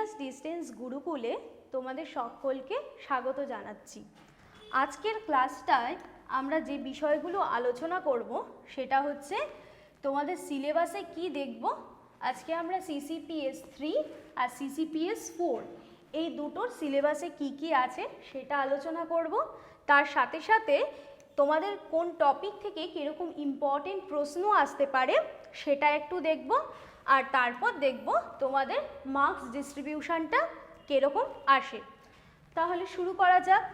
Plus distance গুরুকুলে তোমাদের সকলকে স্বাগত জানাচ্ছি। আজকের ক্লাসটায় আমরা যে বিষয়গুলো আলোচনা করব সেটা হচ্ছে তোমাদের সিলেবাসে কি দেখব। আজকে আমরা CCPS 3 আর CCPS 4 এই দুটোর সিলেবাসে কি কি আছে সেটা আলোচনা করব। তার সাথে সাথে তোমাদের কোন টপিক থেকে কীরকম ইম্পর্টেন্ট প্রশ্ন আসতে পারে সেটা একটু দেখব, আর তারপর দেখব তোমাদের মার্কস ডিস্ট্রিবিউশনটা কীরকম আসে। তাহলে শুরু করা যাক।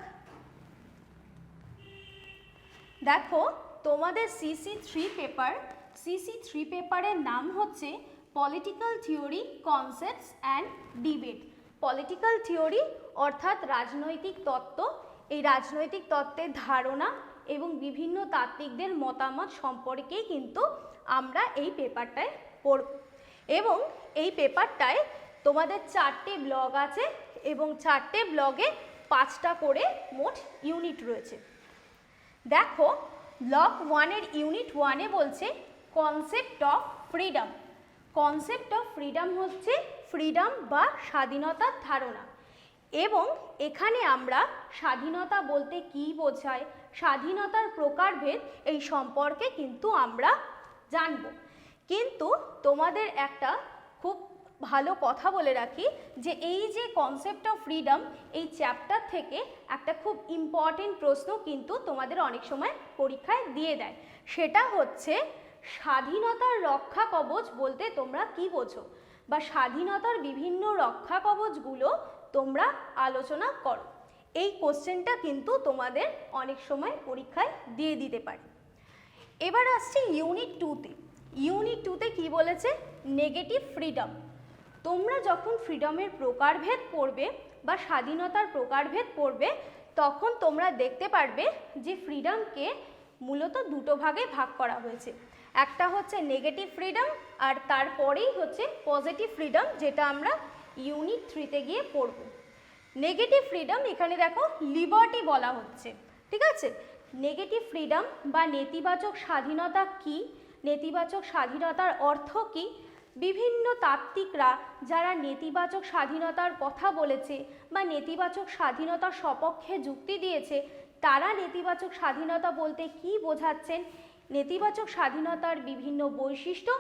দেখো, তোমাদের CC3 পেপারের নাম হচ্ছে political theory, concepts and debate. Political theory অর্থাৎ রাজনৈতিক তত্ত্ব, এই রাজনৈতিক তত্ত্বের ধারণা এবং বিভিন্ন তাত্ত্বিকদের মতামত সম্পর্কেই কিন্তু আমরা এই পেপারটায় পড়ব। এবং এই পেপারটায় তোমাদের 4টে ব্লগ আছে এবং 4টে ব্লগে 5টা করে মোট ইউনিট রয়েছে। দেখো, ব্লক 1-এর ইউনিট 1-এ বলছে concept of freedom. Concept of freedom হচ্ছে ফ্রিডম বা স্বাধীনতার ধারণা, এবং এখানে আমরা স্বাধীনতা বলতে কি বোঝায়, স্বাধীনতার প্রকারভেদ এই সম্পর্কে কিন্তু আমরা জানব। কিন্তু তোমাদের একটা খুব ভালো কথা বলে রাখি যে এই যে কনসেপ্ট অফ ফ্রিডম এই চ্যাপ্টার থেকে একটা খুব ইম্পর্টেন্ট প্রশ্ন কিন্তু তোমাদের অনেক সময় পরীক্ষায় দিয়ে দেয়। সেটা হচ্ছে স্বাধীনতার রক্ষা কবচ বলতে তোমরা কি বোঝো, বা স্বাধীনতার বিভিন্ন রক্ষা কবচগুলো তোমরা আলোচনা করো। এই কোশ্চেনটা কিন্তু তোমাদের অনেক সময় পরীক্ষায় দিয়ে দিতে পারে। এবার আসছি ইউনিট 2-তে। ইউনিট 2-তে কি বলেছে? Negative freedom. তোমরা যখন ফ্রিডমের প্রকারভেদ পড়বে বা স্বাধীনতার প্রকারভেদ পড়বে তখন তোমরা দেখতে পারবে যে ফ্রিডমকে মূলত দুটো ভাগে ভাগ করা হয়েছে। একটা হচ্ছে নেগেটিভ ফ্রিডম আর তারপরেই হচ্ছে পজিটিভ ফ্রিডম, যেটা আমরা ইউনিট 3-তে গিয়ে পড়ব। নেগেটিভ ফ্রিডম এখানে দেখো লিবার্টি বলা হচ্ছে, ঠিক আছে। নেগেটিভ ফ্রিডম বা নেতিবাচক স্বাধীনতা কি, নেতিবাচক স্বাধীনতার অর্থ কি, বিভিন্ন তাত্ত্বিকরা যারা নেতিবাচক স্বাধীনতার কথা বলেছে বা নেতিবাচক স্বাধীনতার সপক্ষে যুক্তি দিয়েছে তারা নেতিবাচক স্বাধীনতা বলতে কি বোঝাচ্ছেন, নেতিবাচক স্বাধীনতার বিভিন্ন বৈশিষ্ট্য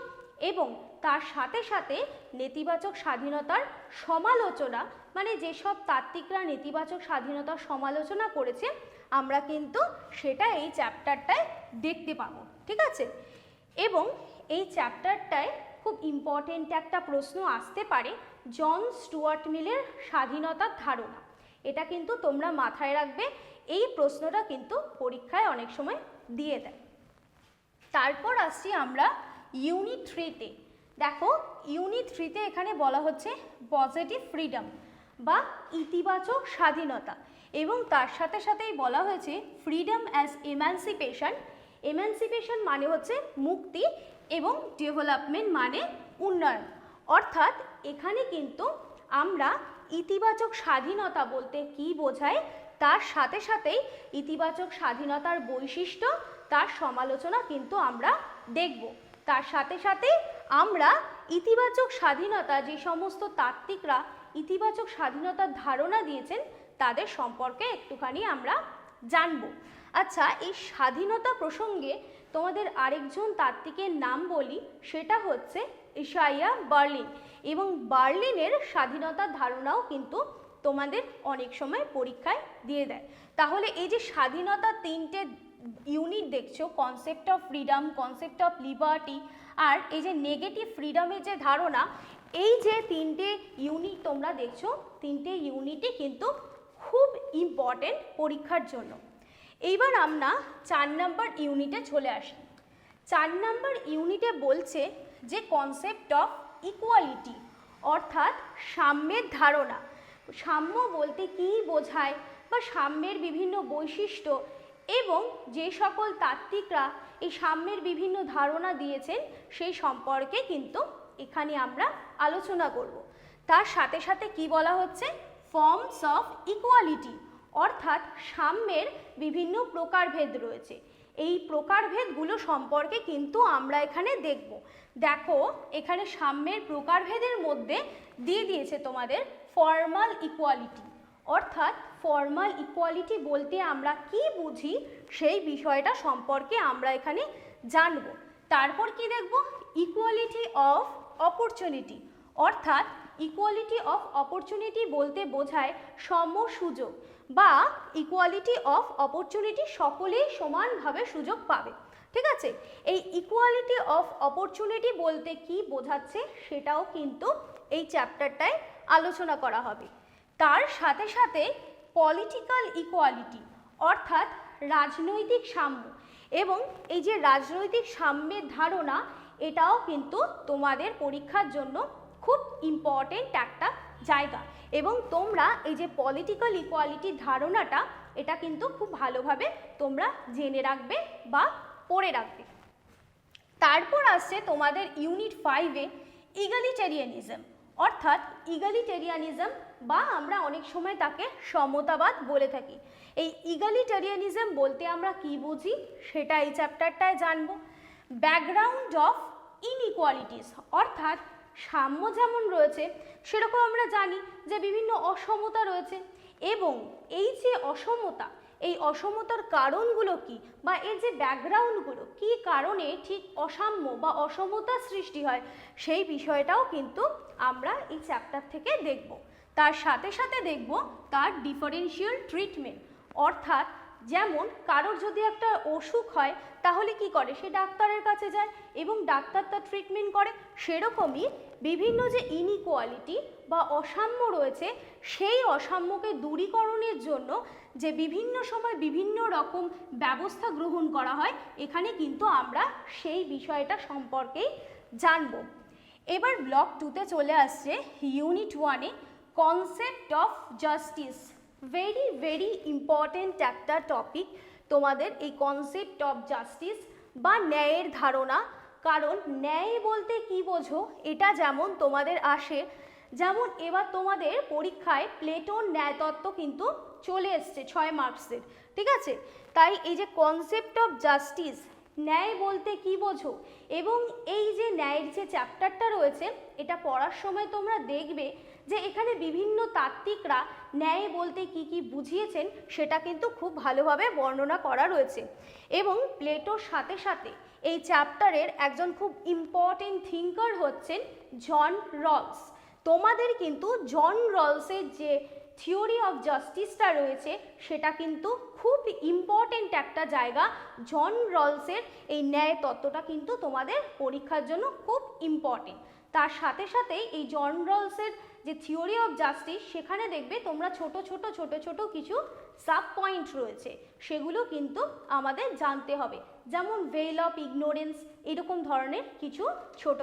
এবং তার সাথে সাথে নেতিবাচক স্বাধীনতার সমালোচনা, মানে যেসব তাত্ত্বিকরা নেতিবাচক স্বাধীনতার সমালোচনা করেছে আমরা কিন্তু সেটা এই চ্যাপ্টারটায় দেখতে পাবো, ঠিক আছে। এবং এই চ্যাপ্টারটায় খুব ইম্পর্টেন্ট একটা প্রশ্ন আসতে পারে, জন স্টুয়ার্ট মিলের স্বাধীনতার ধারণা। এটা কিন্তু তোমরা মাথায় রাখবে, এই প্রশ্নটা কিন্তু পরীক্ষায় অনেক সময় দিয়ে দেয়। তারপর আসছি আমরা ইউনিট 3-তে। দেখো, ইউনিট 3-তে এখানে বলা হচ্ছে পজিটিভ ফ্রিডম বা ইতিবাচক স্বাধীনতা, এবং তার সাথে সাথেই বলা হয়েছে ফ্রিডম অ্যাজ এমানসিপেশন। এমানসিপেশন মানে হচ্ছে মুক্তি এবং ডেভেলপমেন্ট মানে উন্নয়ন। অর্থাৎ এখানে কিন্তু আমরা ইতিবাচক স্বাধীনতা বলতে কি বোঝায় তার সাথে সাথেই ইতিবাচক স্বাধীনতার বৈশিষ্ট্য, তার সমালোচনা কিন্তু আমরা দেখব। তার সাথে সাথে আমরা ইতিবাচক স্বাধীনতা, যে সমস্ত তাত্ত্বিকরা ইতিবাচক স্বাধীনতার ধারণা দিয়েছেন তাদের সম্পর্কে একটুখানি আমরা জানব। আচ্ছা, এই স্বাধীনতা প্রসঙ্গে তোমাদের আরেকজন তাত্ত্বিকের নাম বলি, সেটা হচ্ছে ইশাইয়া বার্লিন, এবং বার্লিনের স্বাধীনতার ধারণাও কিন্তু তোমাদের অনেক সময় পরীক্ষায় দিয়ে দেয়। তাহলে এই যে স্বাধীনতার 3টে ইউনিট দেখছো, concept of freedom, concept of liberty আর এই যে নেগেটিভ ফ্রিডমের যে ধারণা, এই যে 3টে ইউনিট তোমরা দেখছো, 3টে ইউনিটই কিন্তু খুব ইম্পর্টেন্ট পরীক্ষার জন্য। এইবার আমরা 4 নম্বর ইউনিটে চলে আসি। 4 নম্বর ইউনিটে বলছে যে কনসেপ্ট অফ ইকুয়ালিটি অর্থাৎ সাম্যের ধারণা। সাম্য বলতে কি বোঝায় বা সাম্যের বিভিন্ন বৈশিষ্ট্য এবং যে সকল তাত্ত্বিকরা এই সাম্যের বিভিন্ন ধারণা দিয়েছেন সেই সম্পর্কে কিন্তু এখানে আমরা আলোচনা করব। তার সাথে সাথে কি বলা হচ্ছে, ফর্মস অফ ইকুয়ালিটি অর্থাৎ সাম্যের বিভিন্ন প্রকারভেদ রয়েছে, এই প্রকারভেদগুলো সম্পর্কে কিন্তু আমরা এখানে দেখব। দেখো, এখানে সাম্যের প্রকারভেদের মধ্যে দিয়ে দিয়েছে তোমাদের ফর্মাল ইকুয়ালিটি, অর্থাৎ ফর্মাল ইকুয়ালিটি বলতে আমরা কি বুঝি সেই বিষয়টা সম্পর্কে আমরা এখানে জানব। তারপর কি দেখব, ইকুয়ালিটি অফ অপরচুনিটি, অর্থাৎ ইকুয়ালিটি অফ অপরচুনিটি বলতে বোঝায় সম সুযোগ বা ইকুয়ালিটি অফ অপরচুনিটি, সকলেই সমানভাবে সুযোগ পাবে। ঠিক আছে, এই ইকুয়ালিটি অফ অপরচুনিটি বলতে কি বোঝাচ্ছে সেটাও কিন্তু এই চ্যাপ্টারটায় আলোচনা করা হবে। তার সাথে সাথে পলিটিক্যাল ইকুয়ালিটি, অর্থাৎ রাজনৈতিক সাম্য, এবং এই যে রাজনৈতিক সাম্যের ধারণা, এটাও কিন্তু তোমাদের পরীক্ষার জন্য খুব ইম্পর্টেন্ট একটা জায়গা, এবং তোমরা এই যে পলিটিক্যাল ইকুয়ালিটির ধারণাটা, এটা কিন্তু খুব ভালোভাবে তোমরা জেনে রাখবে বা পড়ে রাখবে। তারপর আসছে তোমাদের ইউনিট 5-এ ইগালিটেরিয়ানিজম, অর্থাৎ ইগালিটেরিয়ানিজম বা আমরা অনেক সময় তাকে সমতাবাদ বলে থাকি। এই ইগালিটেরিয়ানিজম বলতে আমরা কি বুঝি সেটা এই চ্যাপ্টারটায় জানব। ব্যাকগ্রাউন্ড অফ ইনইকুয়ালিটিস, অর্থাৎ সাম্য যেমন রয়েছে সেরকম আমরা জানি যে বিভিন্ন অসমতা রয়েছে, এবং এই যে অসমতা, এই অসমতার কারণগুলো কি, বা এর যে ব্যাকগ্রাউন্ডগুলো, কি কারণে ঠিক অসাম্য বা অসমতার সৃষ্টি হয়, সেই বিষয়টাও কিন্তু আমরা এই চ্যাপ্টার থেকে দেখব। তার সাথে সাথে দেখব তার ডিফারেন্সিয়াল ট্রিটমেন্ট, অর্থাৎ যেমন কারোর যদি একটা অসুখ হয় তাহলে কি করে, সে ডাক্তারের কাছে যায় এবং ডাক্তার তার ট্রিটমেন্ট করে, সেরকমই বিভিন্ন যে ইনইকুয়ালিটি বা অসাম্য রয়েছে সেই অসাম্যকে দূরীকরণের জন্য যে বিভিন্ন সময় বিভিন্ন রকম ব্যবস্থা গ্রহণ করা হয়, এখানে কিন্তু আমরা সেই বিষয়টা সম্পর্কেই জানব। এবার ব্লক 2-তে চলে আসছে ইউনিট 1-এ concept of justice. Very very important একটা টপিক তোমাদের এই কনসেপ্ট অফ জাস্টিস বা ন্যায়ের ধারণা। কারণ ন্যায় বলতে কি বোঝো এটা যেমন তোমাদের আসে, যেমন এবার তোমাদের পরীক্ষায় প্লেটোর ন্যায়তত্ত্ব কিন্তু চলে এসছে 6 মার্কসের। ঠিক আছে, তাই এই যে কনসেপ্ট অফ জাস্টিস, ন্যায় বলতে কি বোঝো, এবং এই যে ন্যায়ের যে চ্যাপ্টারটা রয়েছে এটা পড়ার সময় তোমরা দেখবে যে এখানে বিভিন্ন তাত্ত্বিকরা ন্যায় বলতে কি কি বুঝিয়েছেন সেটা কিন্তু খুব ভালোভাবে বর্ণনা করা রয়েছে। এবং প্লেটোর সাথে সাথে এই চ্যাপ্টারের একজন খুব ইম্পর্টেন্ট থিঙ্কার হচ্ছেন জন রলস। তোমাদের কিন্তু জন রলসের যে থিওরি অফ জাস্টিসটা রয়েছে সেটা কিন্তু খুব ইম্পর্টেন্ট একটা জায়গা। জন রলসের এই ন্যায় তত্ত্বটা কিন্তু তোমাদের পরীক্ষার জন্য খুব ইম্পর্টেন্ট। তার সাথে সাথে এই জন রলসের যে থিওরি অফ জাস্টিস, সেখানে দেখবে তোমরা ছোট ছোট কিছু সাব পয়েন্ট রয়েছে, সেগুলো কিন্তু আমাদের জানতে হবে। যেমন ভেল অফ ইগনোরেন্স, এরকম ধরনের কিছু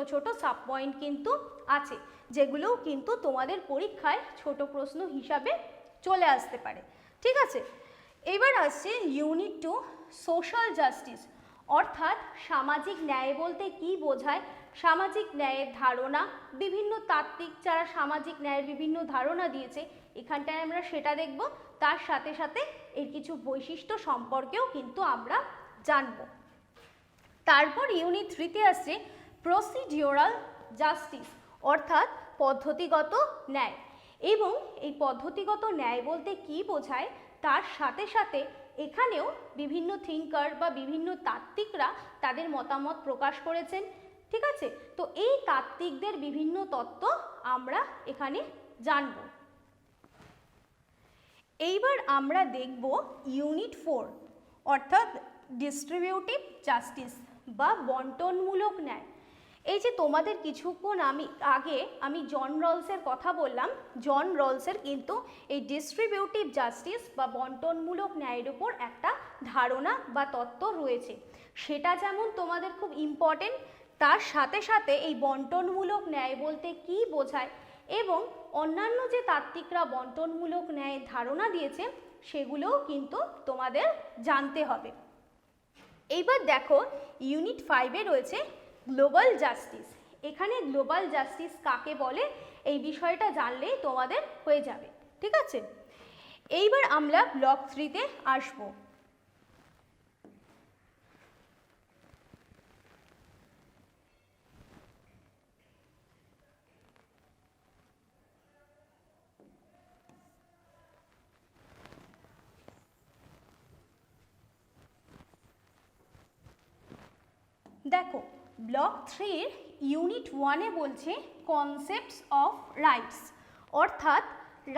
ছোট সাব পয়েন্ট কিন্তু আছে, যেগুলোও কিন্তু তোমাদের পরীক্ষায় ছোট প্রশ্ন হিসাবে চলে আসতে পারে। ঠিক আছে, এবার আসছে ইউনিট 2 সোশ্যাল জাস্টিস, অর্থাৎ সামাজিক ন্যায় বলতে কি বোঝায়, সামাজিক ন্যায়ের ধারণা, বিভিন্ন তাত্ত্বিক যারা সামাজিক ন্যায়ের বিভিন্ন ধারণা দিয়েছে এখানটায় আমরা সেটা দেখব। তার সাথে সাথে এর কিছু বৈশিষ্ট্য সম্পর্কেও কিন্তু আমরা জানব। তারপর ইউনিট 3-তে আসছে প্রসিডিওরাল জাস্টিস, অর্থাৎ পদ্ধতিগত ন্যায়, এবং এই পদ্ধতিগত ন্যায় বলতে কি বোঝায় তার সাথে সাথে এখানেও বিভিন্ন থিঙ্কার বা বিভিন্ন তাত্ত্বিকরা তাদের মতামত প্রকাশ করেছেন। ঠিক আছে, তো এই তাত্ত্বিকদের বিভিন্ন তত্ত্ব আমরা এখানে জানব। এইবার আমরা দেখব ইউনিট 4, অর্থাৎ ডিস্ট্রিবিউটিভ জাস্টিস বা বন্টনমূলক ন্যায়। এই যে তোমাদের কিছুক্ষণ আগে আমি জন রলসের কথা বললাম, জন রলসের কিন্তু এই ডিস্ট্রিবিউটিভ জাস্টিস বা বন্টনমূলক ন্যায়ের উপর একটা ধারণা বা তত্ত্ব রয়েছে, সেটা যেমন তোমাদের খুব ইম্পর্টেন্ট, তার সাথে সাথে এই বন্টনমূলক ন্যায় বলতে কি বোঝায় এবং অন্যান্য যে তাত্ত্বিকরা বন্টনমূলক ন্যায়ের ধারণা দিয়েছে সেগুলোও কিন্তু তোমাদের জানতে হবে। এইবার দেখো ইউনিট 5-এ রয়েছে গ্লোবাল জাস্টিস। এখানে গ্লোবাল জাস্টিস কাকে বলে এই বিষয়টা জানলেই তোমাদের হয়ে যাবে। ঠিক আছে, এইবার আমরা ব্লক 3-তে আসবো। দেখো ব্লক 3 ইউনিট 1-এ বলছে কনসেপ্টস অফ রাইটস, অর্থাৎ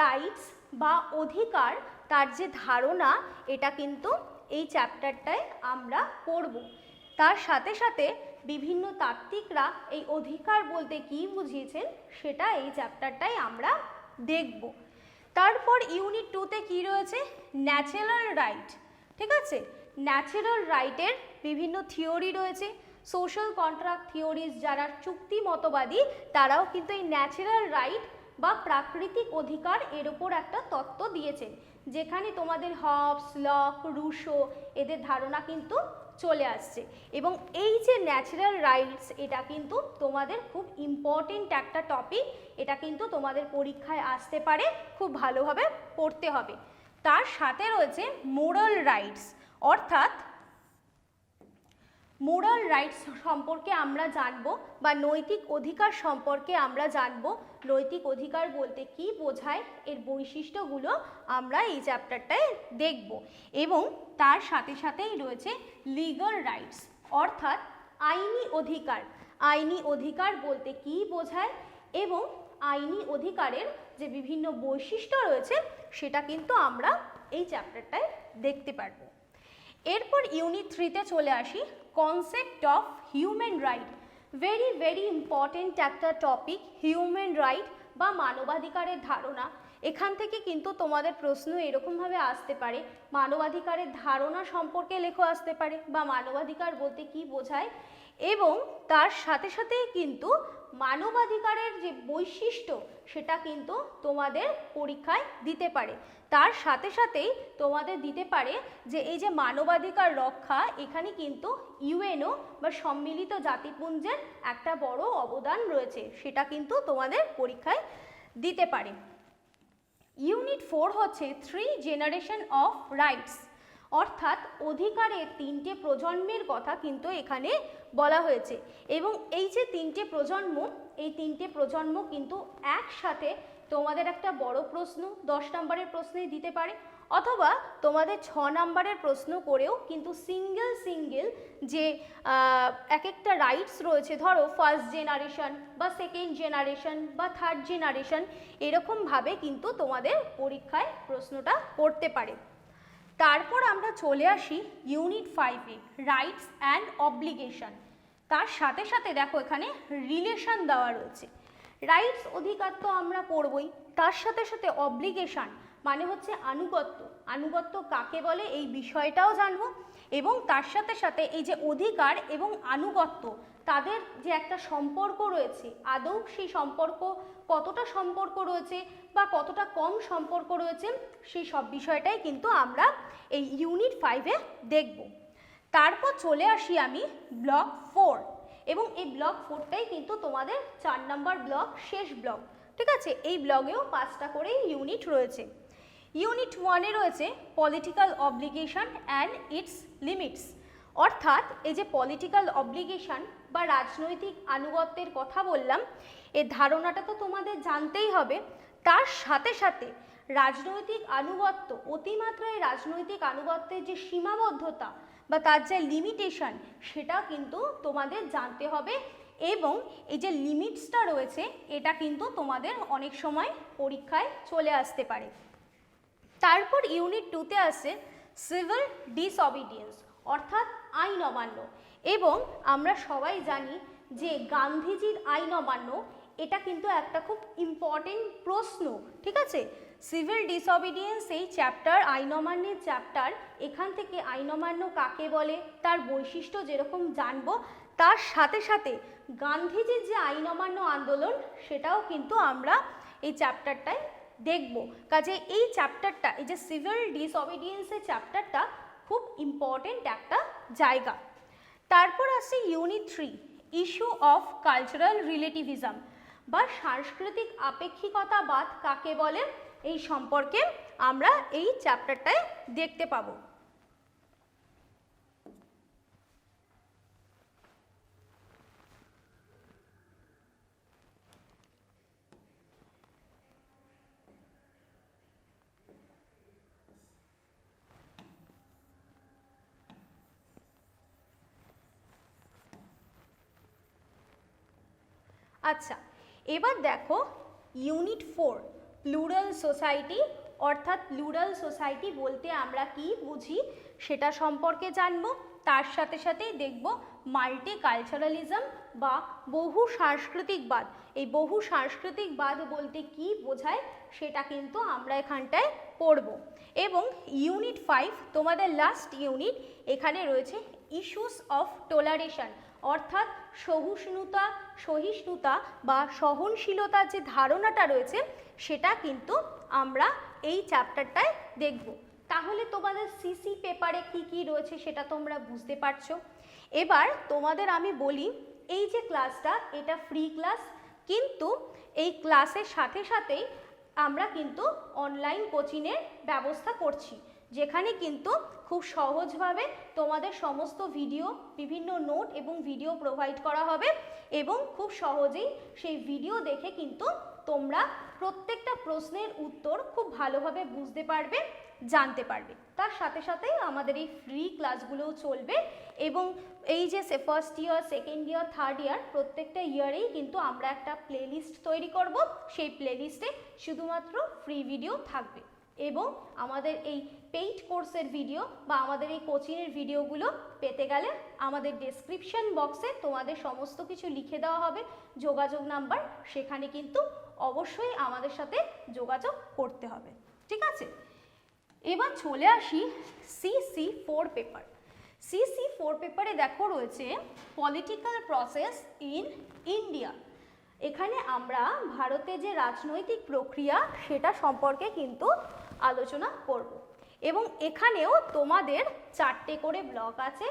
রাইটস বা অধিকার তার যে ধারণা এটা কিন্তু এই চ্যাপ্টারটায় আমরা পড়ব। তার সাথে সাথে বিভিন্ন তাত্ত্বিকরা এই অধিকার বলতে কী বুঝিয়েছেন সেটা এই চ্যাপ্টারটায় আমরা দেখব। তারপর ইউনিট 2-তে কী রয়েছে, ন্যাচারাল রাইট। ঠিক আছে, ন্যাচারাল রাইটের বিভিন্ন থিওরি রয়েছে। সোশ্যাল কন্ট্রাক্ট থিওরিজ যারা চুক্তি মতবাদী তারাও কিন্তু এই ন্যাচারাল রাইট বা প্রাকৃতিক অধিকার এর ওপর একটা তত্ত্ব দিয়েছেন, যেখানে তোমাদের হবস, লক, রুশো এদের ধারণা কিন্তু চলে আসছে। এবং এই যে ন্যাচারাল রাইটস এটা কিন্তু তোমাদের খুব ইম্পর্টেন্ট একটা টপিক, এটা কিন্তু তোমাদের পরীক্ষায় আসতে পারে, খুব ভালোভাবে পড়তে হবে। তার সাথে রয়েছে মোরাল রাইটস, অর্থাৎ মোরাল রাইটস সম্পর্কে আমরা জানব বা নৈতিক অধিকার সম্পর্কে আমরা জানব। নৈতিক অধিকার বলতে কি বোঝায় এর বৈশিষ্ট্যগুলো আমরা এই চ্যাপ্টারটায় দেখব। এবং তার সাথে সাথেই রয়েছে লিগাল রাইটস, অর্থাৎ আইনি অধিকার। আইনি অধিকার বলতে কি বোঝায় এবং আইনি অধিকারের যে বিভিন্ন বৈশিষ্ট্য রয়েছে সেটা কিন্তু আমরা এই চ্যাপ্টারটায় দেখতে পারবো। এরপর ইউনিট 3-তে চলে আসি, concept of human right. Very very important একটা টপিক হিউম্যান রাইট বা মানবাধিকারের ধারণা। এখান থেকে কিন্তু তোমাদের প্রশ্ন এরকমভাবে আসতে পারে, মানবাধিকারের ধারণা সম্পর্কে লেখো আসতে পারে বা মানবাধিকার বলতে কি বোঝায়, এবং তার সাথে সাথে কিন্তু মানবাধিকারের যে বৈশিষ্ট্য সেটা কিন্তু তোমাদের পরীক্ষায় দিতে পারে। তার সাথে সাথেই তোমাদের দিতে পারে যে এই যে মানবাধিকার রক্ষা, এখানে কিন্তু ইউএনও বা সম্মিলিত জাতিপুঞ্জের একটা বড় অবদান রয়েছে, সেটা কিন্তু তোমাদের পরীক্ষায় দিতে পারে। ইউনিট 4 হচ্ছে 3 জেনারেশন অফ রাইটস, অর্থাৎ অধিকারের 3টে প্রজন্মের কথা কিন্তু এখানে বলা হয়েছে। এবং এই যে 3টে প্রজন্ম, এই 3টে প্রজন্ম কিন্তু একসাথে তোমাদের একটা বড় প্রশ্ন 10 নম্বরের প্রশ্নেই দিতে পারে, অথবা তোমাদের 6 নম্বরের প্রশ্ন করেও কিন্তু সিঙ্গেল যে এক একটা রাইটস রয়েছে, ধরো ফার্স্ট জেনারেশন বা সেকেন্ড জেনারেশন বা থার্ড জেনারেশন, এরকমভাবে কিন্তু তোমাদের পরীক্ষায় প্রশ্নটা করতে পারে। তারপর আমরা চলে আসি ইউনিট 5-এ, রাইটস অ্যান্ড অব্লিগেশন। তার সাথে সাথে দেখো এখানে রিলেশন দেওয়া রয়েছে। রাইটস অধিকার তো আমরা পড়বই, তার সাথে সাথে অব্লিগেশন মানে হচ্ছে আনুগত্য। আনুগত্য কাকে বলে এই বিষয়টাও জানবো, এবং তার সাথে সাথে এই যে অধিকার এবং আনুগত্য তাদের যে একটা সম্পর্ক রয়েছে, আদৌ সেই সম্পর্ক কতটা সম্পর্ক রয়েছে বা কতটা কম সম্পর্ক রয়েছে, সেই সব বিষয়টাই কিন্তু আমরা এই ইউনিট 5-এ দেখব। তারপর চলে আসি আমি ব্লক 4, এবং এই ব্লক 4টাই কিন্তু তোমাদের 4 নম্বর ব্লক, শেষ ব্লক। ঠিক আছে, এই ব্লগেও 5টা করেই ইউনিট রয়েছে। ইউনিট 1-এ রয়েছে political obligation and it's limits, অর্থাৎ এই যে পলিটিক্যাল অব্লিগেশন বা রাজনৈতিক আনুগত্যের কথা বললাম, এর ধারণাটা তো তোমাদের জানতেই হবে। তার সাথে সাথে রাজনৈতিক আনুগত্য, অতিমাত্রায় রাজনৈতিক আনুগত্যের যে সীমাবদ্ধতা বা তার যে লিমিটেশন সেটা কিন্তু তোমাদের জানতে হবে, এবং এই যে লিমিটসটা রয়েছে এটা কিন্তু তোমাদের অনেক সময় পরীক্ষায় চলে আসতে পারে। তারপর ইউনিট 2-তে আসে সিভিল ডিসঅবিডিয়েন্স, অর্থাৎ আইন অমান্য। এবং আমরা সবাই জানি যে গান্ধীজির আইন অমান্য এটা কিন্তু একটা খুব ইম্পর্টেন্ট প্রশ্ন। ঠিক আছে, সিভিল ডিসঅবিডিয়েন্স এই চ্যাপ্টার, আইন অমান্যের চ্যাপ্টার, এখান থেকে আইন অমান্য কাকে বলে তার বৈশিষ্ট্য যেরকম জানবো, তার সাথে সাথে গান্ধীজির যে আইন অমান্য আন্দোলন সেটাও কিন্তু আমরা এই চ্যাপ্টারটায় দেখব। কাজে এই চ্যাপ্টারটা, এই যে সিভিল ডিসঅবিডিয়েন্সের চ্যাপ্টারটা খুব ইম্পর্টেন্ট একটা জায়গা। তারপর আসছে ইউনিট 3, ইস্যু অফ কালচারাল রিলেটিভিজম বা সাংস্কৃতিক আপেক্ষিকতাবাদ কাকে বলে, এই সম্পর্কে আমরা এই চ্যাপ্টারটায় দেখতে পাবো। আচ্ছা, এবার দেখো ইউনিট 4 প্লুরাল সোসাইটি, অর্থাৎ প্লুরাল সোসাইটি বলতে আমরা কি বুঝি সেটা সম্পর্কে জানবো। তার সাথে সাথেই দেখব মাল্টি কালচারালিজম বা বহু সাংস্কৃতিকবাদ। এই বহু সাংস্কৃতিকবাদ বলতে কি বোঝায় সেটা কিন্তু আমরা এখানটায় পড়ব। এবং ইউনিট 5 তোমাদের লাস্ট ইউনিট, এখানে রয়েছে ইস্যুস অফ টলারেশন, অর্থাৎ সহিষ্ণুতা বা সহনশীলতার যে ধারণাটা রয়েছে সেটা কিন্তু আমরা এই চ্যাপ্টারটায় দেখব। তাহলে তোমাদের সিসি পেপারে কি কি রয়েছে সেটা তোমরা বুঝতে পারছো। এবার তোমাদের আমি বলি, এই যে ক্লাসটা এটা ফ্রি ক্লাস, কিন্তু এই ক্লাসের সাথে সাথেই আমরা কিন্তু অনলাইন কোচিংয়ের ব্যবস্থা করছি, যেখানে কিন্তু খুব সহজভাবে তোমাদের সমস্ত ভিডিও, বিভিন্ন নোট এবং ভিডিও প্রোভাইড করা হবে এবং খুব সহজেই সেই ভিডিও দেখে কিন্তু তোমরা প্রত্যেকটা প্রশ্নের উত্তর খুব ভালোভাবে বুঝতে পারবে, জানতে পারবে। তার সাথে সাথেই আমাদের এই ফ্রি ক্লাসগুলোও চলবে এবং এই যে first year, second year, third year প্রত্যেকটা ইয়ারেই কিন্তু আমরা একটা প্লেলিস্ট তৈরি করব। সেই প্লেলিস্টে শুধুমাত্র ফ্রি ভিডিও থাকবে এবং আমাদের এই পেইড কোর্সের ভিডিও বা আমাদের এই কোচিংয়ের ভিডিওগুলো পেতে গেলে আমাদের ডেসক্রিপশন বক্সে তোমাদের সমস্ত কিছু লিখে দেওয়া হবে, যোগাযোগ নাম্বার, সেখানে কিন্তু অবশ্যই আমাদের সাথে যোগাযোগ করতে হবে। ঠিক আছে, এবার চলে আসি CC4 পেপার। CC4 পেপারে দেখো রয়েছে পলিটিক্যাল প্রসেস ইন ইন্ডিয়া। এখানে আমরা ভারতে যে রাজনৈতিক প্রক্রিয়া সেটা সম্পর্কে কিন্তু আলোচনা করব এবং এখানেও তোমাদের 4টে করে ব্লক আছে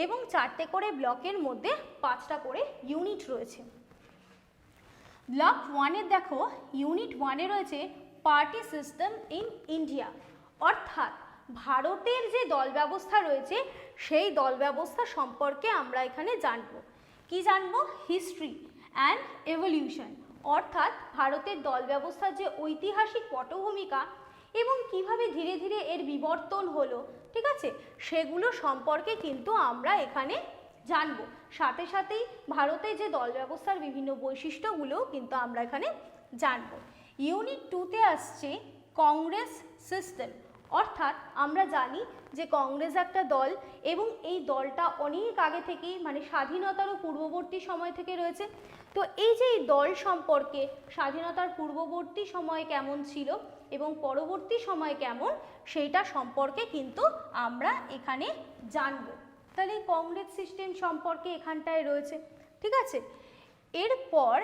এবং 4টে করে ব্লকের মধ্যে 5টা করে ইউনিট রয়েছে। ব্লক 1-এ দেখো ইউনিট 1-এ রয়েছে পার্টি সিস্টেম ইন ইন্ডিয়া, অর্থাৎ ভারতের যে দল ব্যবস্থা রয়েছে সেই দল ব্যবস্থা সম্পর্কে আমরা এখানে জানব। কি জানব? হিস্ট্রি অ্যান্ড এভলিউশন, অর্থাৎ ভারতের দল ব্যবস্থার যে ঐতিহাসিক পটভূমিকা এবং কিভাবে ধীরে ধীরে এর বিবর্তন হলো, ঠিক আছে, সেগুলো সম্পর্কে কিন্তু আমরা এখানে জানব। সাথে সাথেই ভারতের যে দল ব্যবস্থার বিভিন্ন বৈশিষ্ট্যগুলোও কিন্তু আমরা এখানে জানব। ইউনিট 2-তে আসছে কংগ্রেস সিস্টেম, অর্থাৎ আমরা জানি যে কংগ্রেস একটা দল এবং এই দলটা অনেক আগে থেকেই, মানে স্বাধীনতারও পূর্ববর্তী সময় থেকে রয়েছে। তো এই যে এই দল সম্পর্কে স্বাধীনতার পূর্ববর্তী সময় কেমন ছিল এবং পরবর্তী সময় কেমন, সেইটা সম্পর্কে কিন্তু আমরা এখানে জানব। তাহলে কংগ্রেস সিস্টেম সম্পর্কে এখানটায় রয়েছে। ঠিক আছে, এরপর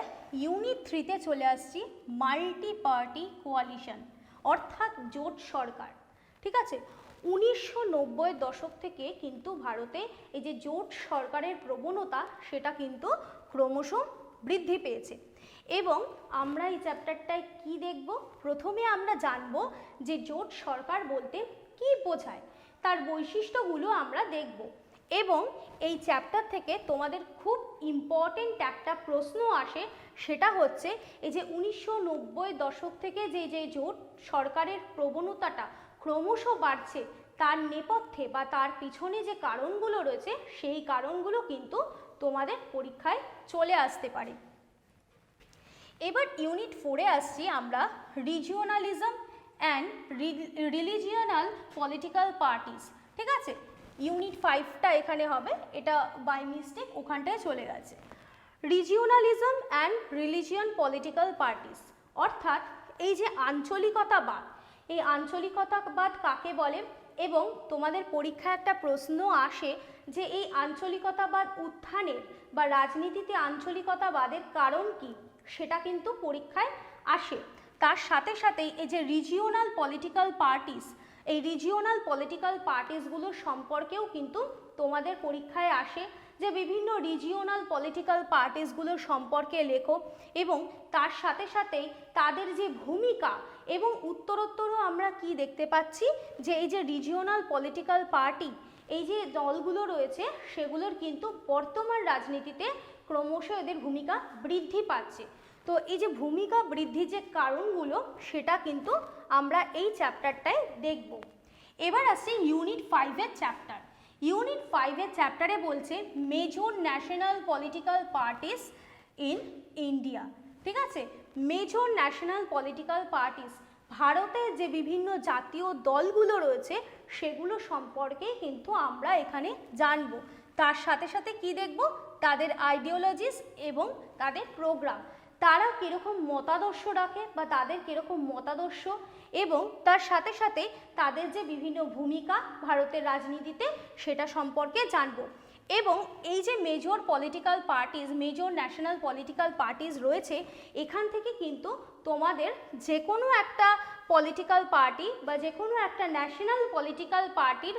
ইউনিট 3-তে চলে আসছি মাল্টি পার্টি কোয়ালিশন, অর্থাৎ জোট সরকার। ঠিক আছে, 1990-এর দশক থেকে কিন্তু ভারতে এই যে জোট সরকারের প্রবণতা সেটা কিন্তু ক্রমশ বৃদ্ধি পেয়েছে এবং আমরা এই চ্যাপ্টারটায় কি দেখব? প্রথমে আমরা জানব যে জোট সরকার বলতে কি বোঝায়, তার বৈশিষ্ট্যগুলো আমরা দেখব এবং এই চ্যাপ্টার থেকে তোমাদের খুব ইম্পর্টেন্ট একটা প্রশ্ন আসে, সেটা হচ্ছে এই যে 1990-এর দশক থেকে যে জোট সরকারের প্রবণতাটা ক্রমশ বাড়ছে, তার নেপথ্যে বা তার পিছনে যে কারণগুলো রয়েছে সেই কারণগুলো কিন্তু তোমাদের পরীক্ষায় চলে আসতে পারে। এবার ইউনিট 4-এ আসছি আমরা রিজিওনালিজম অ্যান্ড রিলিজিয়নাল পলিটিক্যাল পার্টিস। ঠিক আছে, ইউনিট 5টা এখানে হবে, এটা বাই মিস্টেক ওখানটায় চলে গেছে। রিজিওনালিজম অ্যান্ড রিলিজিয়ন পলিটিক্যাল পার্টিস, অর্থাৎ এই যে আঞ্চলিকতাবাদ, এই আঞ্চলিকতাবাদ কাকে বলে এবং তোমাদের পরীক্ষায় একটা প্রশ্ন আসে যে এই আঞ্চলিকতাবাদ উত্থানের বা রাজনীতিতে আঞ্চলিকতাবাদের কারণ কি, সেটা কিন্তু পরীক্ষায় আসে। তার সাথে সাথেই এই যে রিজিওনাল পলিটিক্যাল পার্টিস, এই রিজিওনাল পলিটিক্যাল পার্টিসগুলোর সম্পর্কেও কিন্তু তোমাদের পরীক্ষায় আসে যে বিভিন্ন রিজিওনাল পলিটিক্যাল পার্টিসগুলোর সম্পর্কে লেখো এবং তার সাথে সাথেই তাদের যে ভূমিকা এবং উত্তরোত্তরও আমরা কি দেখতে পাচ্ছি যে এই যে রিজিওনাল পলিটিক্যাল পার্টি, এই যে দলগুলো রয়েছে সেগুলোর কিন্তু বর্তমান রাজনীতিতে ক্রমশ এদের ভূমিকা বৃদ্ধি পাচ্ছে। তো এই যে ভূমিকা বৃদ্ধির যে কারণগুলো সেটা কিন্তু আমরা এই চ্যাপ্টারটায় দেখব। এবার আসছে ইউনিট 5-এর চ্যাপ্টার। ইউনিট 5-এর চ্যাপ্টারে বলছে major national political parties in India. ঠিক আছে, মেজর ন্যাশনাল পলিটিক্যাল পার্টিস, ভারতে যে বিভিন্ন জাতীয় দলগুলো রয়েছে সেগুলো সম্পর্কে কিন্তু আমরা এখানে জানব। তার সাথে সাথে কি দেখব, তাদের আইডিওলজিস এবং তাদের প্রোগ্রাম, তারা কীরকম মতাদর্শ রাখে বা তাদের কীরকম মতাদর্শ, এবং তার সাথে সাথে তাদের যে বিভিন্ন ভূমিকা ভারতের রাজনীতিতে সেটা সম্পর্কে জানব। এবং এই যে major political parties, major national political parties রয়েছে, এখান থেকে কিন্তু তোমাদের যে কোনো একটা পলিটিক্যাল পার্টি বা যে কোনো একটা ন্যাশনাল পলিটিক্যাল পার্টির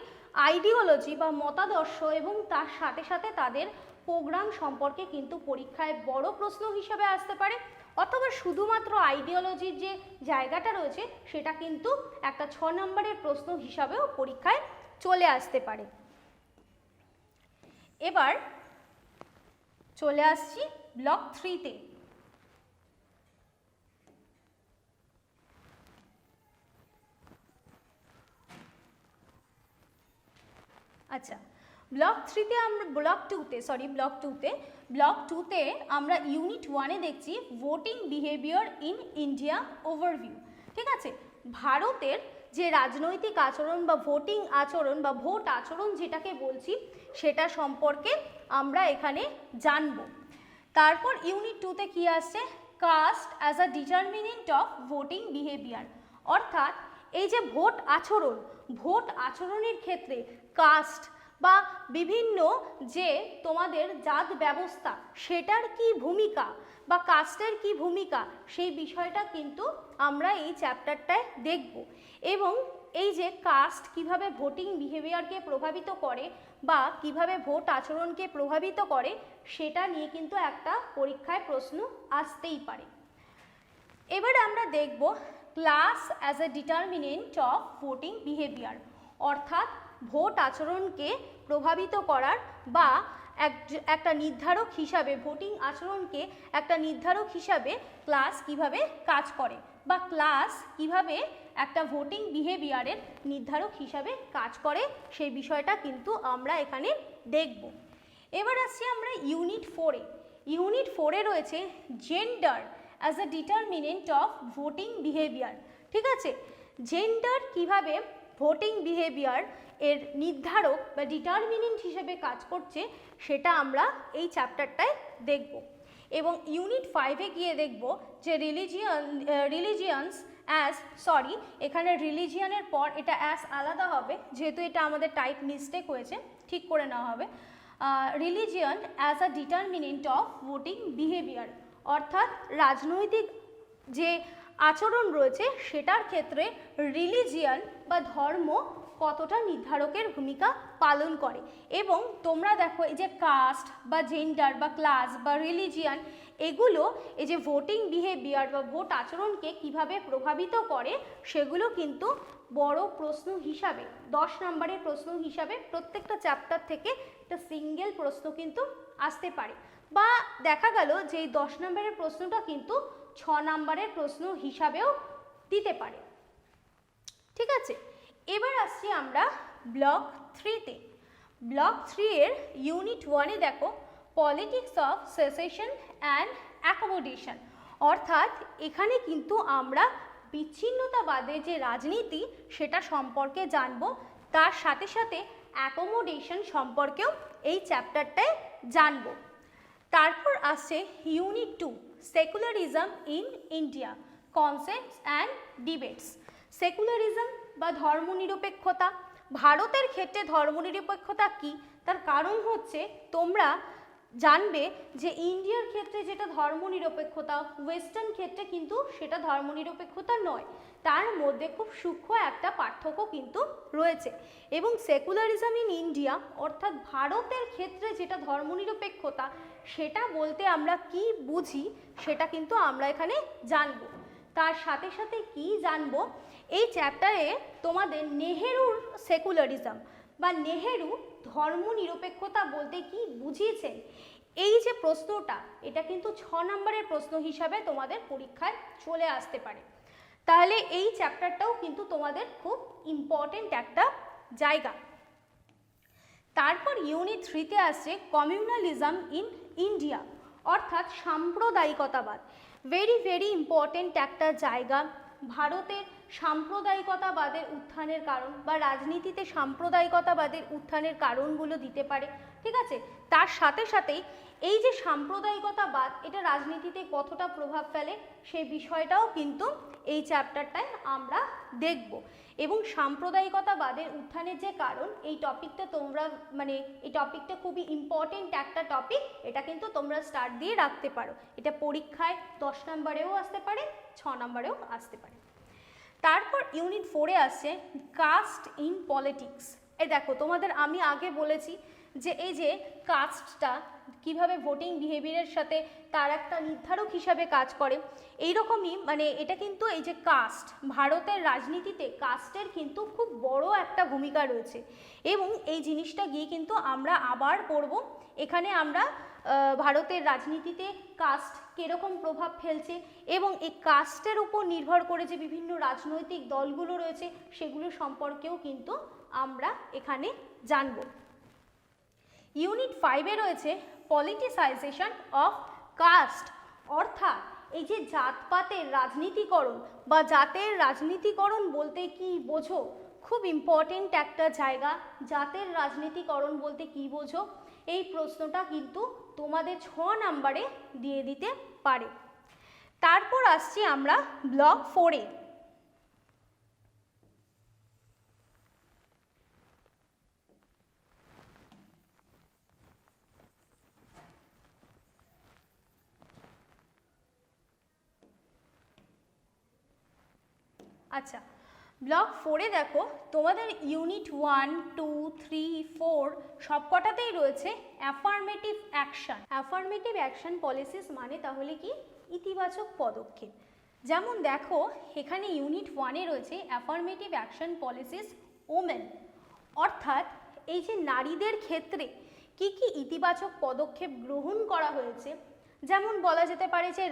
আইডিওলজি বা মতাদর্শ এবং তার সাথে সাথে তাদের প্রোগ্রাম সম্পর্কে কিন্তু পরীক্ষায় বড় প্রশ্ন হিসাবে আসতে পারে, অথবা শুধুমাত্র আইডিওলজির যে জায়গাটা রয়েছে সেটা কিন্তু একটা 6 নম্বরের প্রশ্ন হিসাবেও পরীক্ষায় চলে আসতে পারে। এবার চলে আসছি ব্লক 3-তে। আচ্ছা, ব্লক 3-তে আমরা ব্লক 2-তে আমরা ইউনিট 1-এ দেখছি voting behaviour in India overview. ঠিক আছে, ভারতের যে রাজনৈতিক আচরণ বা ভোটিং আচরণ বা ভোট আচরণ যেটাকে বলছি সেটা সম্পর্কে আমরা এখানে জানব। তারপর ইউনিট 2-তে কি আসছে, caste as a determinant of voting behaviour, অর্থাৎ এই যে ভোট আচরণের ক্ষেত্রে কাস্ট বা বিভিন্ন যে তোমাদের জাত ব্যবস্থা সেটার কি ভূমিকা বা কাস্টের কি ভূমিকা, সেই বিষয়টা কিন্তু আমরা এই চ্যাপ্টারটায় দেখব। এবং এই যে কাস্ট কিভাবে ভোটিং বিহেভিয়ারকে প্রভাবিত করে বা কিভাবে ভোট আচরণকে প্রভাবিত করে সেটা নিয়ে কিন্তু একটা পরীক্ষায় প্রশ্ন আসতেই পারে। এবার আমরা দেখব class as a determinant of voting behaviour, অর্থাৎ ভোট আচরণকে প্রভাবিত করার বা একটা নির্ধারক হিসাবে, ভোটিং আচরণকে একটা নির্ধারক হিসাবে ক্লাস কিভাবে কাজ করে বা ক্লাস কিভাবে একটা ভোটিং বিহেভিয়ারের নির্ধারক হিসাবে কাজ করে সেই বিষয়টা কিন্তু আমরা এখানে দেখব। এবার আসছি আমরা ইউনিট 4-এ। ইউনিট 4-এ রয়েছে gender as a determinant of voting behaviour. ঠিক আছে, জেন্ডার কিভাবে ভোটিং বিহেভিয়ার এর নির্ধারক বা ডিটারমিনেন্ট হিসেবে কাজ করছে সেটা আমরা এই চ্যাপ্টারটায় দেখব। এবং ইউনিট 5-এ গিয়ে দেখব যে এখানে রিলিজিয়ানের পর এটা অ্যাস আলাদা হবে, যেহেতু এটা আমাদের টাইপ মিস্টেক হয়েছে, ঠিক করে নেওয়া হবে। Religion as a determinant of voting behaviour, অর্থাৎ রাজনৈতিক যে আচরণ রয়েছে সেটার ক্ষেত্রে রিলিজিয়ান বা ধর্ম কতটা নির্ধারকের ভূমিকা পালন করে। এবং তোমরা দেখো এই যে কাস্ট বা জেন্ডার বা ক্লাস বা রিলিজিয়ান, এগুলো এই যে ভোটিং বিহেভিয়ার বা ভোট আচরণকে কিভাবে প্রভাবিত করে সেগুলো কিন্তু বড় প্রশ্ন হিসাবে 10 নম্বরের প্রশ্ন হিসাবে প্রত্যেকটা চ্যাপ্টার থেকে একটা সিঙ্গেল প্রশ্ন কিন্তু আসতে পারে, বা দেখা গেল যে এই 10 নম্বরের প্রশ্নটা কিন্তু 6 নম্বরের প্রশ্ন হিসাবেও দিতে পারে। ঠিক আছে, এবার আসছি আমরা ব্লক 3-তে। ব্লক 3-এর ইউনিট 1-এ দেখো politics of cessation and accommodation, অর্থাৎ এখানে কিন্তু আমরা বিচ্ছিন্নতাবাদের যে রাজনীতি সেটা সম্পর্কে জানব, তার সাথে সাথে অ্যাকোমোডেশন সম্পর্কেও এই চ্যাপ্টারটায় জানব। তারপর আসছে unit 2 secularism in India concepts and debates. Secularism বা ধর্মনিরপেক্ষতা, ভারতের ক্ষেত্রে ধর্মনিরপেক্ষতা কি, তার কারণ হচ্ছে তোমরা জানবে যে ইন্ডিয়ার ক্ষেত্রে যেটা ধর্মনিরপেক্ষতা, ওয়েস্টার্ন ক্ষেত্রে কিন্তু সেটা ধর্মনিরপেক্ষতা নয়, তার মধ্যে খুব সূক্ষ্ম একটা পার্থক্য কিন্তু রয়েছে। এবং সেকুলারিজম ইন ইন্ডিয়া অর্থাৎ ভারতের ক্ষেত্রে যেটা ধর্মনিরপেক্ষতা সেটা বলতে আমরা কি বুঝি সেটা কিন্তু আমরা এখানে জানব। তার সাথে সাথে কি জানব, এই চ্যাপ্টারে তোমাদের নেহেরুর সেকুলারিজম বা নেহেরু ধর্মনিরপেক্ষতা বলতে কি বুঝিয়েছেন, এই যে প্রশ্নটা এটা কিন্তু 6 নম্বরের প্রশ্ন হিসাবে তোমাদের পরীক্ষায় চলে আসতে পারে। তাহলে এই চ্যাপ্টারটাও কিন্তু তোমাদের খুব ইম্পর্টেন্ট একটা জায়গা। তারপর ইউনিট 3-তে আসছে কমিউনালিজম ইন ইন্ডিয়া, অর্থাৎ সাম্প্রদায়িকতাবাদ। ভেরি ভেরি ইম্পর্টেন্ট একটা জায়গা। ভারতের সাম্প্রদায়িকতাবাদের উত্থানের কারণ বা রাজনীতিতে সাম্প্রদায়িকতাবাদের উত্থানের কারণগুলো দিতে পারে, ঠিক আছে। তার সাথে সাথেই এই যে সাম্প্রদায়িকতাবাদ এটা রাজনীতিতে কতটা প্রভাব ফেলে সেই বিষয়টাও কিন্তু এই চ্যাপ্টারটায় আমরা দেখব। এবং সাম্প্রদায়িকতাবাদের উত্থানের যে কারণ, এই টপিকটা তোমরা এই টপিকটা খুবই ইম্পর্টেন্ট একটা টপিক, এটা কিন্তু তোমরা স্টার্ট দিয়ে রাখতে পারো। এটা পরীক্ষায় 10 নম্বরেও আসতে পারে, 6 নম্বরেও আসতে পারে। তারপর ইউনিট 4-এ আসছে কাস্ট ইন পলিটিক্স। এই দেখো, তোমাদের আমি আগে বলেছি যে এই যে কাস্টটা কিভাবে ভোটিং বিহেভিয়ারের সাথে তার একটা নির্ধারক হিসাবে কাজ করে, এইরকমই এটা কিন্তু এই যে কাস্ট, ভারতের রাজনীতিতে কাস্টের কিন্তু খুব বড় একটা ভূমিকা রয়েছে। এবং এই জিনিসটা গিয়ে কিন্তু আমরা আবার পড়ব। এখানে আমরা ভারতের রাজনীতিতে কাস্ট কীরকম প্রভাব ফেলছে এবং এই কাস্টের উপর নির্ভর করে যে বিভিন্ন রাজনৈতিক দলগুলো রয়েছে সেগুলো সম্পর্কেও কিন্তু আমরা এখানে জানব। ইউনিট 5-এ রয়েছে পলিটিসাইজেশন অফ কাস্ট, অর্থাৎ এই যে জাতপাতের রাজনীতিকরণ বা জাতের রাজনীতিকরণ বলতে কি বোঝো, খুব ইম্পর্টেন্ট একটা জায়গা। জাতের রাজনীতিকরণ বলতে কি বোঝো, এই প্রশ্নটা কিন্তু তোমাদের 6 নম্বরে দিয়ে দিতে পারে। তারপর আসছি আমরা ব্লক 4-এ। আচ্ছা, ব্লক 4-এ দেখো তোমাদের ইউনিট 1, 2, 3, 4 সবকটাতেই রয়েছে affirmative action. Affirmative action policies মানে তাহলে কি, ইতিবাচক পদক্ষেপ। যেমন দেখো এখানে ইউনিট 1-এ রয়েছে অ্যাফার্মেটিভ অ্যাকশন পলিসিস ওমেন, অর্থাৎ এই যে নারীদের ক্ষেত্রে কি কি ইতিবাচক পদক্ষেপ গ্রহণ করা হয়েছে। যেমন বলা যেতে পারে যে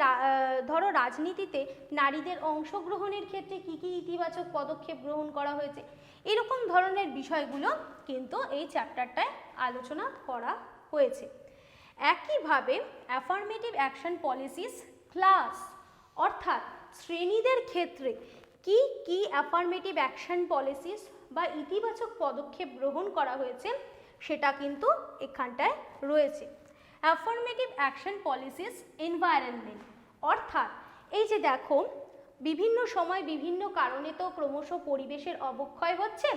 ধরো রাজনীতিতে নারীদের অংশগ্রহণের ক্ষেত্রে কি কি ইতিবাচক পদক্ষেপ গ্রহণ করা হয়েছে, এরকম ধরনের বিষয়গুলো কিন্তু এই চ্যাপ্টারটায় আলোচনা করা হয়েছে। একইভাবে অ্যাফার্মেটিভ অ্যাকশন পলিসিস ক্লাস, অর্থাৎ শ্রেণীদের ক্ষেত্রে কি কি অ্যাফার্মেটিভ অ্যাকশন পলিসিস বা ইতিবাচক পদক্ষেপ গ্রহণ করা হয়েছে সেটা কিন্তু এখানটায় রয়েছে। অ্যাফার্মেটিভ অ্যাকশন পলিসিস এনভায়রনমেন্ট, অর্থাৎ এই যে দেখো বিভিন্ন সময় বিভিন্ন কারণে তো ক্রমশ পরিবেশের অবক্ষয় হচ্ছে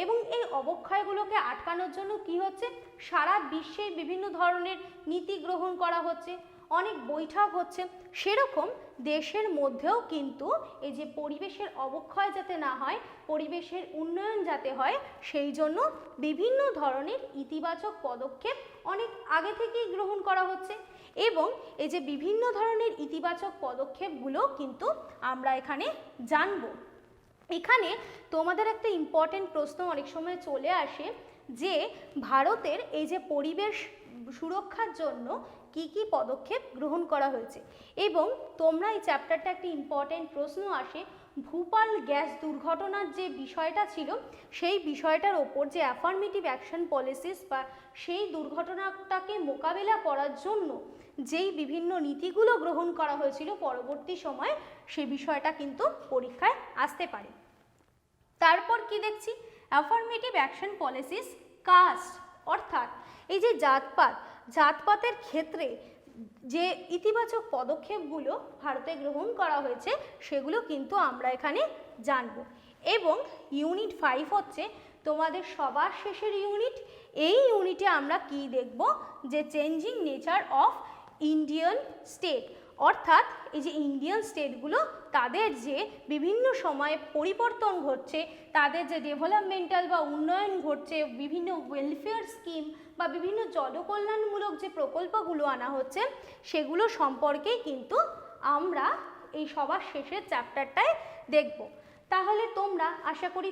এবং এই অবক্ষয়গুলোকে আটকানোর জন্য কি হচ্ছে, সারা বিশ্বে বিভিন্ন ধরনের নীতি গ্রহণ করা হচ্ছে, অনেক বৈঠক হচ্ছে। সেরকম দেশের মধ্যেও কিন্তু এই যে পরিবেশের অবক্ষয় যাতে না হয়, পরিবেশের উন্নয়ন যাতে হয়, সেই জন্য বিভিন্ন ধরনের ইতিবাচক পদক্ষেপ অনেক আগে থেকেই গ্রহণ করা হচ্ছে। এবং এই যে বিভিন্ন ধরনের ইতিবাচক পদক্ষেপগুলো কিন্তু আমরা এখানে জানব। এখানে তোমাদের একটা ইম্পর্টেন্ট প্রশ্ন অনেক সময় চলে আসে যে ভারতের এই যে পরিবেশ সুরক্ষার জন্য কি কি পদক্ষেপ গ্রহণ করা হয়েছে। এবং তোমরা এই চ্যাপ্টারটা একটা ইম্পর্টেন্ট প্রশ্ন আসে, ভূপাল গ্যাস দুর্ঘটনার যে বিষয়টা ছিল সেই বিষয়টার ওপর যে অ্যাফার্মেটিভ অ্যাকশন পলিসিস বা সেই দুর্ঘটনাটাকে মোকাবেলা করার জন্য যেই বিভিন্ন নীতিগুলো গ্রহণ করা হয়েছিল পরবর্তী সময়ে, সেই বিষয়টা কিন্তু পরীক্ষায় আসতে পারে। তারপর কি দেখছি, অ্যাফার্মেটিভ অ্যাকশন পলিসিস কাস্ট, অর্থাৎ এই যে জাতপাতের ক্ষেত্রে যে ইতিবাচক পদক্ষেপগুলো ভারতে গ্রহণ করা হয়েছে সেগুলো কিন্তু আমরা এখানে জানব। এবং ইউনিট 5 হচ্ছে তোমাদের সবার শেষের ইউনিট। এই ইউনিটে আমরা কি দেখব, যে changing nature of Indian state, অর্থাৎ এই যে ইন্ডিয়ান স্টেটগুলো তাদের যে বিভিন্ন সময়ে পরিবর্তন ঘটছে, তাদের যে ডেভেলপমেন্টাল বা উন্নয়ন ঘটছে, বিভিন্ন ওয়েলফেয়ার স্কিম বা বিভিন্ন জনকল্যাণমূলক যে প্রকল্পগুলো আনা হচ্ছে সেগুলো সম্পর্কেই কিন্তু আমরা এই সবার শেষের চ্যাপ্টারটায় দেখব। তাহলে তোমরা আশা করি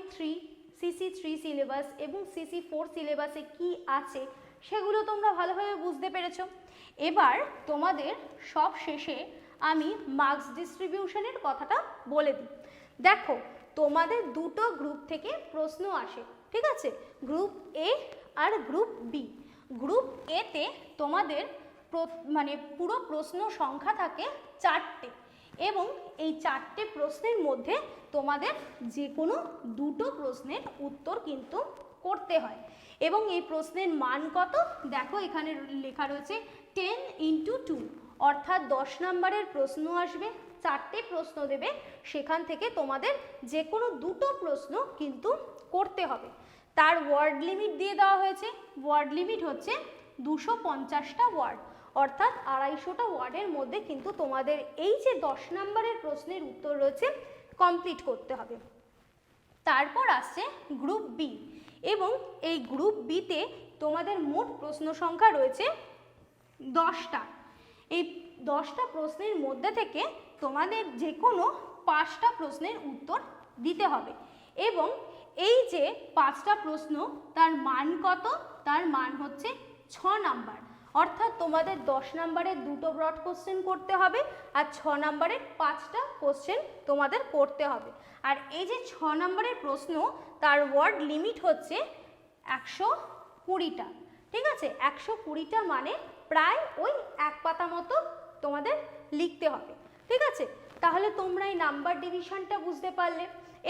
CC3 সিলেবাস এবং CC4 সিলেবাসে কি আছে সেগুলো তোমরা ভালোভাবে বুঝতে পেরেছো। এবার তোমাদের সব শেষে আমি মার্কস ডিস্ট্রিবিউশনের কথাটা বলে দিই। দেখো তোমাদের দুটো গ্রুপ থেকে প্রশ্ন আসে, ঠিক আছে, গ্রুপ A আর গ্রুপ B। গ্রুপ A তে তোমাদের মানে পুরো প্রশ্ন সংখ্যা থাকে 4টে এবং এই 4টে প্রশ্নের মধ্যে তোমাদের যে কোনো 2টো প্রশ্নের উত্তর কিন্তু করতে হয় এবং এই প্রশ্নের মান কত দেখো এখানে লেখা রয়েছে 10 × 2 অর্থাৎ 10 নম্বরের প্রশ্ন আসবে, 4টে প্রশ্ন দেবে, সেখান থেকে তোমাদের যে কোনো 2টো প্রশ্ন কিন্তু করতে হবে। তার ওয়ার্ড লিমিট দিয়ে দেওয়া হয়েছে, ওয়ার্ড লিমিট হচ্ছে 250টা ওয়ার্ড, অর্থাৎ 250টা ওয়ার্ডের মধ্যে কিন্তু তোমাদের এই যে 10 নম্বরের প্রশ্নের উত্তর রয়েছে কমপ্লিট করতে হবে। তারপর আসছে গ্রুপ বি এবং এই গ্রুপ বিতে তোমাদের মোট প্রশ্ন সংখ্যা রয়েছে 10টা। এই 10টা প্রশ্নের মধ্যে থেকে তোমাদের যে কোনো 5টা প্রশ্নের উত্তর দিতে হবে এবং এই যে 5টা প্রশ্ন তার মান কত, তার মান হচ্ছে 6 নাম্বার, অর্থাৎ তোমাদের 10 নম্বরের 2টো ব্রড কোশ্চেন করতে হবে আর 6 নম্বরের 5টা কোশ্চেন তোমাদের করতে হবে। আর এই যে 6 নম্বরের প্রশ্ন তার ওয়ার্ড লিমিট হচ্ছে 120টা, ঠিক আছে? 120টা মানে প্রায় ওই 1 পাতা মতো তোমাদের লিখতে হবে, ঠিক আছে? তাহলে তোমরা এই নাম্বার ডিভিশনটা বুঝতে পারলে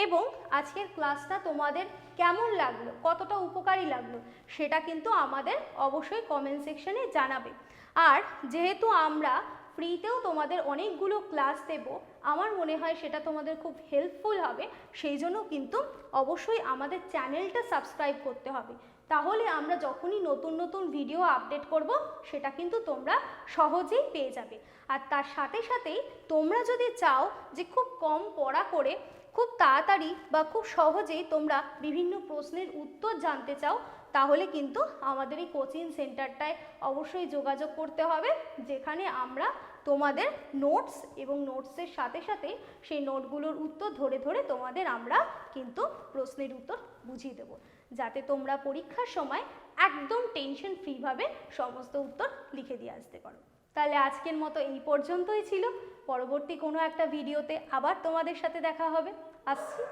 এবং আজকের ক্লাসটা তোমাদের কেমন লাগলো, কতটা উপকারী লাগলো সেটা কিন্তু আমাদের অবশ্যই কমেন্ট সেকশনে জানাবে। আর যেহেতু আমরা ফ্রিতেও তোমাদের অনেকগুলো ক্লাস দেব, আমার মনে হয় সেটা তোমাদের খুব হেল্পফুল হবে, সেই জন্য কিন্তু অবশ্যই আমাদের চ্যানেলটা সাবস্ক্রাইব করতে হবে, তাহলে আমরা যখনই নতুন নতুন ভিডিও আপডেট করব সেটা কিন্তু তোমরা সহজেই পেয়ে যাবে। আর তার সাথে সাথেই তোমরা যদি চাও যে খুব কম পড়া করে খুব তাড়াতাড়ি বা খুব সহজেই তোমরা বিভিন্ন প্রশ্নের উত্তর জানতে চাও, তাহলে কিন্তু আমাদের এই কোচিং সেন্টারটায় অবশ্যই যোগাযোগ করতে হবে, যেখানে আমরা তোমাদের নোটস এবং নোটসের সাথে সাথে সেই নোটগুলোর উত্তর ধরে ধরে তোমাদের আমরা কিন্তু প্রশ্নের উত্তর বুঝিয়ে দেবো, যাতে তোমরা পরীক্ষার সময় একদম টেনশন ফ্রিভাবে সমস্ত উত্তর লিখে দিয়ে আসতে পারো। তাহলে আজকের মতো এই পর্যন্তই ছিল, পরবর্তী কোনো একটা ভিডিওতে আবার তোমাদের সাথে দেখা হবে। আসছি।